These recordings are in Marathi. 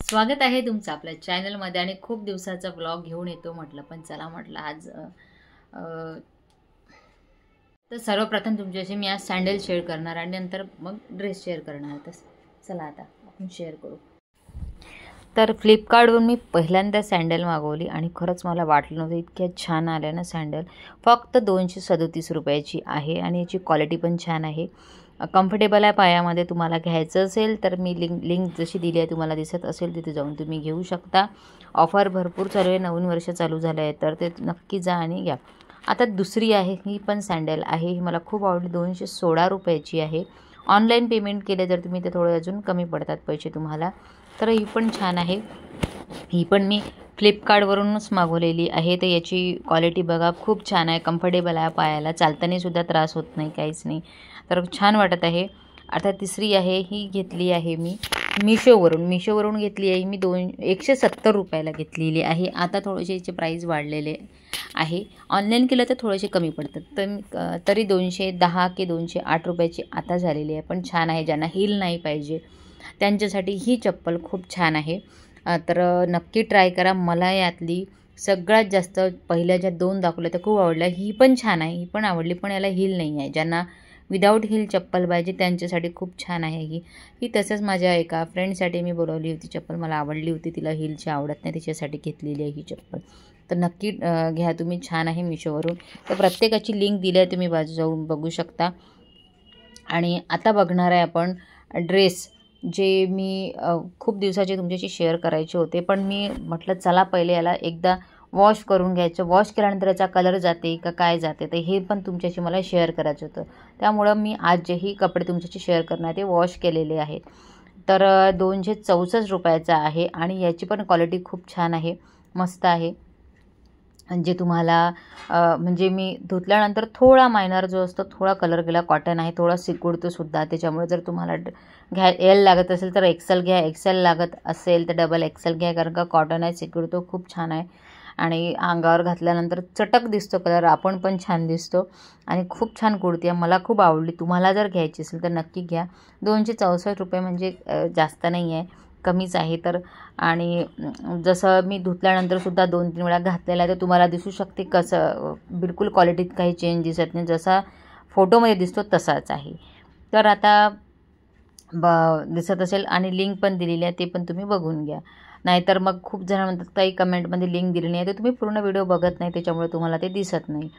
स्वागत आहे तुमचं आपल्या चॅनलमध्ये आणि खूप दिवसाचा व्लॉग घेऊन येतो म्हटलं, पण चला म्हटलं आज तर सर्वप्रथम तुमच्याशी मी आज सँडल शेअर करणार आणि नंतर मग ड्रेस शेअर करणार. तर चला आता आपण शेअर करू. तर फ्लिपकार्टवरून मी पहिल्यांदा सँडल मागवली आणि खरंच मला वाटलं नव्हतं इतक्या छान आल्या ना सँडल. फक्त 237 रुपयाची आहे आणि याची क्वालिटी पण छान आहे, कम्फर्टेबल आहे पायामध्ये. तुम्हाला घ्यायचं असेल तर मी लिंक जशी दिली आहे तुम्हाला दिसत असेल तिथे जाऊन तुम्ही घेऊ शकता. ऑफर भरपूर चालू आहे, नवीन वर्ष चालू झालं आहे तर ते नक्की जा आणि घ्या. आता दुसरी आहे, ही पण सँडल आहे, ही मला खूप आवडली. 216 रुपयाची आहे. ऑनलाईन पेमेंट केले तर तुम्ही ते थोडे अजून कमी पडतात पैसे तुम्हाला. तर ही पण छान आहे, ही पण मी फ्लिपकार्टवरूनच मागवलेली आहे. तर याची क्वालिटी बघा, खूप छान आहे, कम्फर्टेबल आहे, पायाला चालतानासुद्धा त्रास होत नाही, काहीच नाही, तर छान वाटत आहे. आता तिसरी आहे, ही घेतली आहे मी मिशोवरून घेतली आहे मी. 170 रुपयाला घेतलेली आहे. आता थोडेसे याचे प्राईस वाढलेले आहे, ऑनलाईन केलं तर थोडेसे कमी पडतात. तर तरी 210 की 208 रुपयाची आता झालेली आहे, पण छान आहे. ज्यांना हील नाही पाहिजे त्यांच्यासाठी ही चप्पल खूप छान आहे. तर नक्की ट्राय करा. मला यातली सगळ्यात जास्त पहिल्या ज्या 2 दाखवल्या त्या खूप आवडल्या. ही पण छान आहे, ही पण आवडली, पण याला हील नाही आहे. ज्यांना विदाऊट हील चप्पल पाहिजे त्यांच्यासाठी खूप छान आहे ही तसंच माझ्या एका फ्रेंडसाठी मी बोलवली होती चप्पल, मला आवडली होती, तिला हीलची आवडत नाही, तिच्यासाठी घेतलेली आहे ही चप्पल. तर नक्की घ्या तुम्ही, छान आहे मिशोवरून. तर प्रत्येकाची लिंक दिली आहे, तुम्ही बाजू जाऊन बघू शकता. आणि आता बघणार आहे आपण ड्रेस, जे मी खूप दिवसाचे तुमच्याशी शेअर करायचे होते, पण मी म्हटलं चला पहिले याला एकदा वॉश करून घ्यायचं. वॉश केल्यानंतर याचा कलर जाते का काय जाते, तर हे पण तुमच्याशी मला शेअर करायचं होतं. त्यामुळं मी आज जेही कपडे तुमच्याशी शेअर करणार ते वॉश केलेले आहेत. तर 264 रुपयाचा आहे आणि याची पण क्वालिटी खूप छान आहे, मस्त आहे. जे तुम्हाला म्हणजे मी धुतल्यानंतर थोडा मायनर जो असतो थोडा कलर गेला, कॉटन आहे, थोडा सिकुडतोसुद्धा. त्याच्यामुळे जर तुम्हाला एल लागत असेल तर एक्सेल घ्या, एक्सेल लागत असेल तर डबल एक्सेल घ्या, कारण का कॉटन आहे, सिकुडतो, खूप छान आहे. आणि अंगावर घातल्यानंतर चटक दिसतो कलर, आपण पण छान दिसतो आणि खूप छान कुर्ती आहे, मला खूप आवडली. तुम्हाला जर घ्यायची असेल तर नक्की घ्या. 264 रुपये म्हणजे जास्त नाही आहे, कमीच आहे. तर आणि जसं मी धुतल्यानंतरसुद्धा 2-3 वेळा घातलेला आहे, तर तुम्हाला दिसू शकते कसं बिलकुल क्वालिटीत काही चेंज दिसत नाही, जसा फोटोमध्ये दिसतो तसाच आहे. तर आता दिसत असेल आणि लिंक पण दिलेली आहे, ते पण तुम्ही बघून घ्या. नाहीतर मग खूप जण म्हणतात काही कमेंटमध्ये लिंक दिली नाही, तर तुम्ही पूर्ण व्हिडिओ बघत नाही, त्याच्यामुळे तुम्हाला ते दिसत नाही.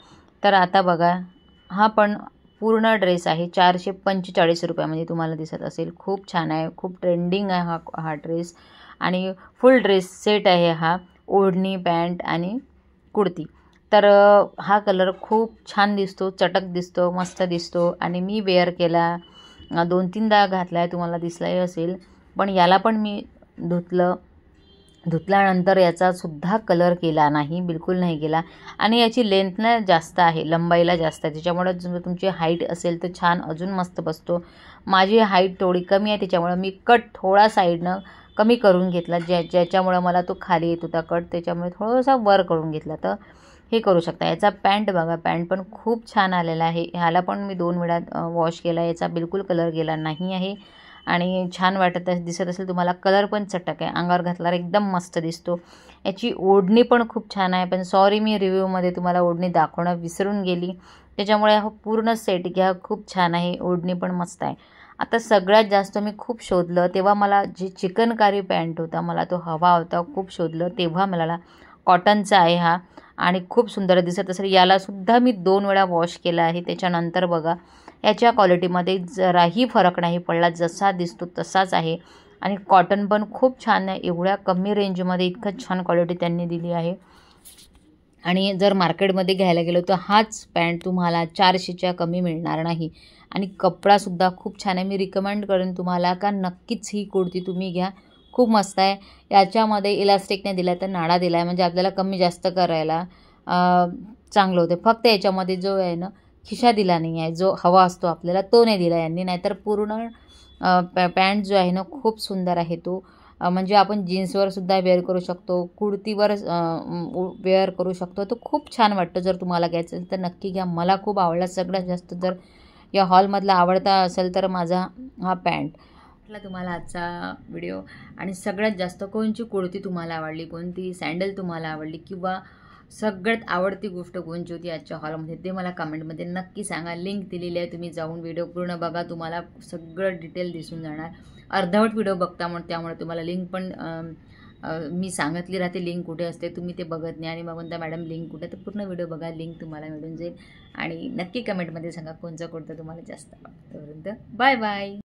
तर आता बघा, हा पण पूर्ण ड्रेस आहे, 445 रुपयामध्ये तुम्हाला दिसत असेल. खूप छान आहे, खूप ट्रेंडिंग आहे हा ड्रेस. आणि फुल ड्रेस सेट आहे हा, ओढणी, पॅन्ट आणि कुर्ती. तर हा कलर खूप छान दिसतो, चटक दिसतो, मस्त दिसतो. आणि मी वेअर केला, 2-3दा घातला आहे, तुम्हाला दिसलाही असेल. पण याला पण मी धुतल्यानंतर याचासुद्धा कलर गेला नाही, बिलकुल नाही गेला. आणि याची लेंथ ना जास्त आहे, लंबाईला जास्त आहे, त्याच्यामुळे जर तुमची हाईट असेल तर छान अजून मस्त बसतो. माझी हाईट थोडी कमी आहे, त्याच्यामुळे मी कट थोडा साईडनं कमी करून घेतला, ज्याच्यामुळं मला तो खाली येत होता कट, त्याच्यामुळे थोडासा वर करून घेतला. तर हे करू शकता. याचा पॅन्ट बघा, पॅन्ट पण खूप छान आलेला आहे. ह्याला पण मी 2 वेळा वॉश केला, याचा बिलकुल कलर गेला नाही आहे आणि छान दिसत असेल तुम्हाला. कलर पण चटक आहे, अंगावर घातल्यावर एकदम मस्त दिसतो. याची ओढणी पण खूप छान आहे, पण सॉरी मी रिव्ह्यूमध्ये तुम्हाला ओढणी दाखवणं विसरून गेली, त्याच्यामुळे हा पूर्ण सेट घ्या, खूप छान आहे, ओढणी पण मस्त आहे. आता सगळ्यात जास्त मी खूप शोधलं, तेव्हा मला जे चिकनकारी पॅन्ट होता मला तो हवा होता, खूप शोधलं, तेव्हा मिळाला. कॉटनचा आहे हा आणि खूप सुंदर दिसत असेल. यालासुद्धा मी 2 वेळा वॉश केला आहे. त्याच्यानंतर बघा, याच्या क्वालिटीमध्ये जराही फरक नाही पडला, जसा दिसतो तसाच आहे. आणि कॉटन पण खूप छान आहे, एवढ्या कमी रेंजमध्ये इतकं छान क्वालिटी त्यांनी दिली आहे. आणि जर मार्केटमध्ये घ्यायला गेलो तर हाच पॅन्ट तुम्हाला 400च्या कमी मिळणार नाही. आणि कपडासुद्धा खूप छान आहे, मी रिकमेंड करेन तुम्हाला का नक्कीच ही कुर्ती तुम्ही घ्या, खूप मस्त आहे. याच्यामध्ये इलास्टिक नाही दिला आहे तर नाडा दिला आहे, म्हणजे आपल्याला कमी जास्त करायला चांगलं होते. फक्त याच्यामध्ये जो आहे ना खिशा दिला नाही आहे, जो हवा असतो आपल्याला तो नाही दिला यांनी, नाहीतर पूर्ण पॅन्ट जो आहे ना खूप सुंदर आहे तो. म्हणजे आपण जीन्सवर सुद्धा वेअर करू शकतो, कुर्तीवर वेअर करू शकतो, तो खूप छान वाटतं. जर तुम्हाला घ्यायचं असेल तर नक्की घ्या, मला खूप आवडला. सगळ्यात जास्त जर या हॉलमधला आवडता असेल तर माझा हा पॅन्ट. तुम्हाला आजचा व्हिडिओ आणि सगळ्यात जास्त कोणची कुर्ती तुम्हाला आवडली, कोणती सँडल तुम्हाला आवडली किंवा सगळ्यात आवडती गोष्ट कोणची होती आजच्या हॉलमध्ये ते मला कमेंटमध्ये नक्की सांगा. लिंक दिलेली आहे, तुम्ही जाऊन व्हिडिओ पूर्ण बघा, तुम्हाला सगळं डिटेल दिसून जाणार. अर्धवट व्हिडिओ बघता म्हणून त्यामुळे तुम्हाला लिंक पण मी सांगितली राहते लिंक कुठे असते, तुम्ही ते बघत नाही आणि मग म्हणता मॅडम लिंक कुठे, तर पूर्ण व्हिडिओ बघा, लिंक तुम्हाला मिळून जाईल आणि नक्की कमेंटमध्ये सांगा कोणचं कुर्ता तुम्हाला जास्त आवडतं. Bye bye.